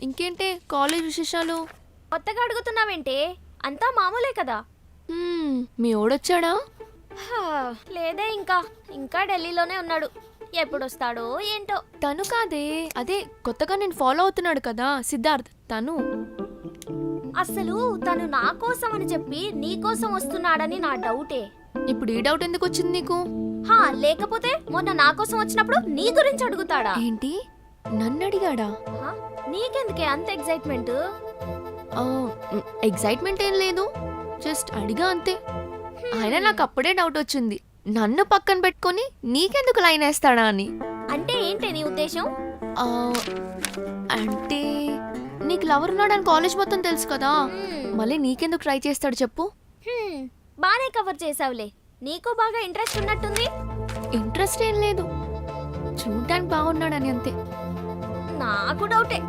ఇంకేంటే college విశేషాలు? కొత్తగా అడుగుతున్నావేంటే? అంతా మామూలే కదా. మీ ఓడొచ్చాడా? హా, లేదే ఇంకా ఢిల్లీలోనే ఉన్నాడు. ఎప్పుడొస్తాడో ఏంటో. తను కాదే, అదే కొత్తగా నేను ఫాలో అవుతున్నాడు కదా సిద్ధార్థ్, తను. అసలు తను నా కోసం అని చెప్పి నీ కోసం వస్తున్నాడని నా డౌటే. ఇప్పుడు ఈ డౌట్ ఎందుకు వచ్చింది నీకు? హా, లేకపోతే మొన్న నా కోసం వచ్చినప్పుడు నీ గురించి అడుగుతాడా? ఏంటి, నన్ను అడిగాడా? హా, నీకెందుకే అంత ఎగ్జైట్మెంట్? ఎగ్జైట్మెంట్ ఏం లేదు, జస్ట్ అడిగా అంతే. అయినా నాకు అప్పుడే డౌట్ వచ్చింది, నన్ను పక్కన పెట్టుకొని నీకెందుకు లైన్ వేస్తాడా అని. అంటే ఏంటి నీ ఉద్దేశం? ఆ, అంటే నీకు లవర్ ఉన్నాడని కాలేజ్ మొత్తం తెలుసు కదా, మళ్ళీ నీకెందుకు ట్రై చేస్తాడు చెప్పు? బానే కవర్ చేసావులే. నీకు బాగా ఇంట్రెస్ట్ ఉన్నట్టుంది. ఇంట్రెస్ట్ ఏం లేదు, చూడ్డానికి బాగున్నాడని అంతే. నాకు డౌటే.